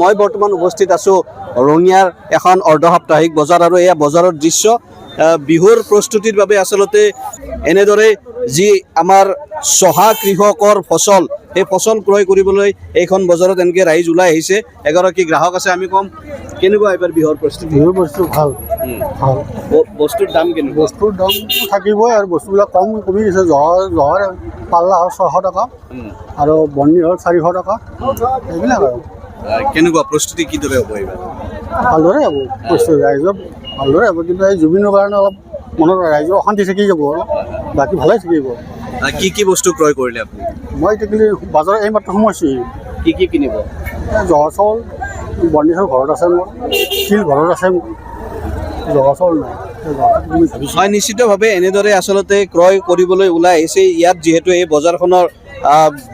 মই বৰ্তমান উপস্থিত আছো ৰঙিয়াৰ এখন অৰ্ধ সাপ্তাহিক বজাৰ আৰু এই বজাৰৰ দৃশ্য বিহুৰ প্ৰস্তুতিৰ বাবে আসলতে এনেদৰে যি আমাৰ চহা কৃষকৰ ফসল এই ফসল ক্ৰয় কৰিবলৈ এইখন বজাৰত এনেকৈ ৰাইজ ওলাই আহিছে এগৰাকী গ্ৰাহক আছে আমি কম কেনেকুৱা এবাৰ বিহুৰ প্ৰস্তুতি বিহুৰ বস্তু ভাল ভাল বস্তুৰ দাম কেনেকুৱা বস্তুৰ দাম থাকিবই আৰু বস্তুবিলাক কমি গৈছে জহৰ পাল্লা হ'ল 600 টকা আৰু বন্নি হ'ল 400 টকা এইবিলাক আৰু কেনেকুৱা প্ৰস্তুতি কিদৰে হ'ব এইবাৰ ভালদৰে হ'ব প্ৰস্তুতি ৰাইজৰ ভালদৰে হ'ব কিন্তু এই জুবিনৰ কাৰণে অলপ মনত ৰাইজৰ অশান্তি থাকি যাব আৰু বাকী ভালেই থাকিব কি কি বস্তু ক্ৰয় কৰিলে আপুনি মই এতিয়া বজাৰত এইমাত্ৰ সোমাইছোঁ কি কিনিব জহা চাউল বন্নি চাউল ঘৰত আছে মোৰ তিল ঘৰত আছে মোৰ জহা চাউল নাই হয় নিশ্চিতভাৱে এনেদৰে আচলতে ক্ৰয় কৰিবলৈ ওলাই আহিছে ইয়াত যিহেতু এই বজাৰখনৰ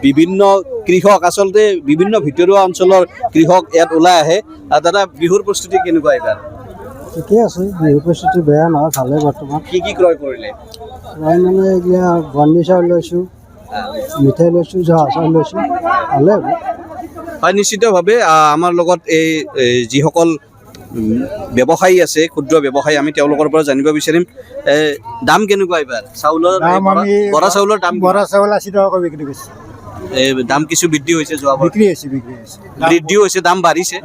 বিভিন্ন কৃষক আচলতে বিভিন্ন ভিতৰুৱা অঞ্চলৰ কৃষক ইয়াত ওলাই আহে দাদা বিহুৰ প্ৰস্তুতি কেনেকুৱা এইবাৰ ঠিকে আছে বিহুৰ প্ৰস্তুতি বেয়া নহয় ভালেই বৰ্তমান কি ক্ৰয় কৰিলে মই মানে এতিয়া বন্নি চাউল লৈছোঁ মিঠাই লৈছোঁ জহা চাউল লৈছোঁ ভালে হ'ব হয় নিশ্চিতভাৱে আমাৰ লগত এই যিসকল ব্যৱসায়ী আছে ক্ষুদ্ৰ ব্যৱসায়ী আমি তেওঁলোকৰ পৰা জানিব বিচাৰিম দাম কেনেকুৱা এইবাৰ চাউলৰ বৰা চাউলৰ দাম বৰা চাউল 80 টকাকৈ বিক্ৰী কৰিছে দাম কিছু বৃদ্ধি হৈছে যোৱা বিক্ৰী হৈছে বৃদ্ধিও হৈছে দাম বাঢ়িছে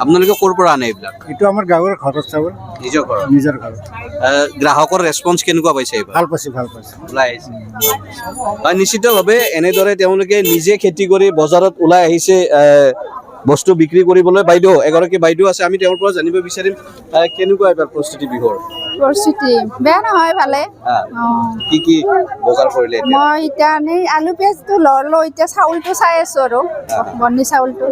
আপোনালোকে ক'ৰ পৰা আনে এইবিলাক এইটো আমাৰ গাঁৱৰ ঘৰৰ চাউল নিজৰ ঘৰত গ্ৰাহকৰ ৰেছপন্স কেনেকুৱা পাইছে এইবাৰ ভাল পাইছে ওলাই আহিছে হয় নিশ্চিতভাৱে এনেদৰে তেওঁলোকে নিজে খেতি কৰি বজাৰত ওলাই আহিছে বস্তু বিক্ৰী কৰিবলৈ বাইদেউ এগৰাকী বাইদেউ আছে আমি তেওঁৰ পৰা জানিব বিচাৰিম কেনেকুৱা এবাৰ প্ৰস্তুতি বিহুৰ প্ৰস্তুতি বেয়া নহয় ভালে কি বজাৰ কৰিলে মই এতিয়া আলু পিঁয়াজটো ল'লো এতিয়া চাউলটো চাই আছো আৰু বন্নি চাউলটো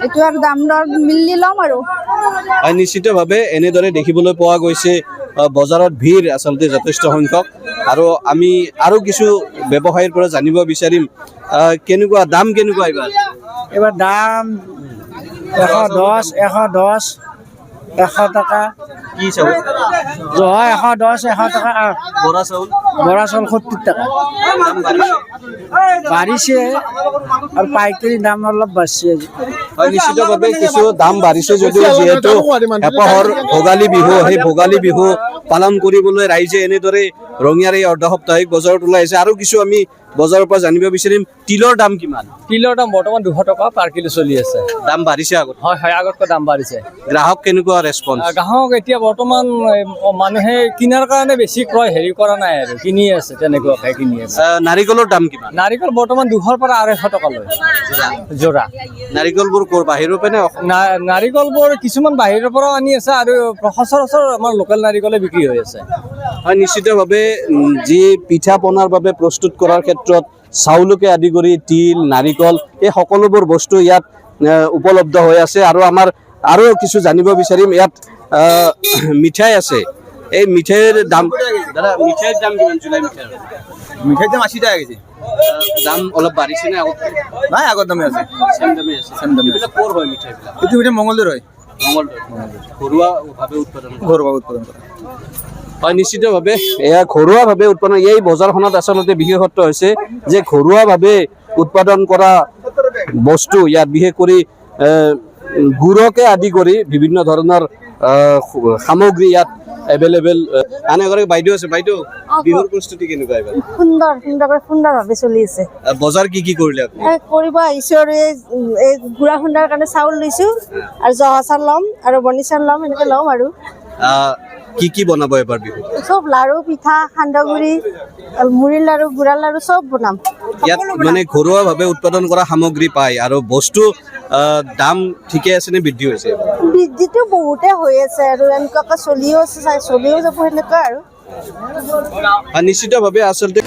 এইটো আৰু দাম দৰ মিলি ল'ম আৰু নিশ্চিতভাৱে এনেদৰে দেখিবলৈ পোৱা গৈছে বজাৰত ভিৰ আচলতে যথেষ্ট সংখ্যক আৰু আমি আৰু কিছু ব্যৱসায়ীৰ পৰা জানিব বিচাৰিম কেনেকুৱা দাম কেনেকুৱা এইবাৰ দাম 110 টকা কি চাউল জহা 110 টকা বৰা চাউল 70 টকা বাঢ়িছে আৰু পাইকাৰী দাম অলপ বাঢ়িছে নিশ্চিতভাৱে কিছু দাম বাঢ়িছে যদিও যিহেতু এপহৰ ভোগালী বিহু সেই ভোগালী বিহু পালন কৰিবলৈ ৰাইজে এনেদৰে ৰঙিয়াৰ এই অৰ্ধ সাপ্তাহিক বজাৰত ওলাই আহিছে আৰু কিছু আমি বজাৰৰ পৰা জানিব বিচাৰিম তিলৰ দাম কিমান তিলৰ দাম বৰ্তমান 200 টকা পাৰ কিলো চলি আছে দাম বাঢ়িছে আগত হয় আগতকৈ দাম বাঢ়িছে গ্ৰাহক কেনেকুৱা ৰেছপন্স গ্ৰাহক এতিয়া বৰ্তমান মানুহে কিনাৰ কাৰণে বেছি ক্ৰয় কৰা নাই আৰু কিনি আছে তেনেকুৱাকৈ কিনি আছে নাৰিকলৰ দাম কিমান নাৰিকল বৰ্তমান 200 পৰা 250 টকা লয় জোৰা নাৰিকলবোৰ ক'ৰ বাহিৰৰ পৰা নাৰিকলবোৰ কিছুমান বাহিৰৰ পৰাও আনি আছে আৰু সচৰাচৰ আমাৰ লোকেল নাৰিকলে বিক্ৰী হৈ আছে হয় নিশ্চিতভাৱে যি পিঠা পনাৰ বাবে প্ৰস্তুত কৰাৰ ক্ষেত্ৰত চাউলকে আদি কৰি তিল নাৰিকল এই সকলোবোৰ বস্তু ইয়াত উপলব্ধ হৈ আছে আৰু আমাৰ আৰু কিছু জানিব বিচাৰিম ইয়াত মিঠাই আছে এই মিঠাইৰ দাম দাদা মিঠাইৰ দাম কিমান জুলাই মিঠাইৰ দাম 80 টকা কেজি দাম অলপ বাঢ়িছে নে আগত নাই আগত দামে আছে চেম দামে এইবিলাক ক'ৰ হয় মিঠাইবিলাক এইটো মিঠাই মংগলদৈৰ হয় ঘৰুৱাভাৱে উৎপাদন কৰা হয় নিশ্চিতভাৱে এয়া ঘৰুৱাভাৱে উৎপাদন এই বজাৰখনত আচলতে বিশেষত্ব হৈছে যে ঘৰুৱাভাৱে উৎপাদন কৰা বস্তু ইয়াত বিশেষ কৰি গুড়কে আদি কৰি বিভিন্ন ধৰণৰ সামগ্ৰী ইয়াত এভেইলেবল আন এগৰাকী বাইদেউ আছে বাইদেউ বিহুৰ প্ৰস্তুতি কেনেকুৱা এইবাৰ সুন্দৰভাৱে চলি আছে বজাৰ কি কৰিলে আপুনি কৰিব আহিছো আৰু এই গুড়া খুন্দাৰ কাৰণে চাউল লৈছো আৰু জহা চাউল ল'ম আৰু বনি চাউল ল'ম এনেকৈ ল'ম আৰু কি বনাব এবাৰ বিহু চব লাৰু পিঠা সান্দহগুড়ি মুড়িৰ লাৰু গুড়াৰ লাৰু চব বনাম ইয়াত মানে ঘৰুৱাভাৱে উৎপাদন কৰা সামগ্ৰী পায় আৰু বস্তু দাম ঠিকে আছে নে বৃদ্ধি হৈছে বৃদ্ধিটো বহুতে হৈ আছে আৰু এনেকুৱাকৈ চলিও যাব সেনেকুৱা আৰু নিশ্চিতভাৱে আচলতে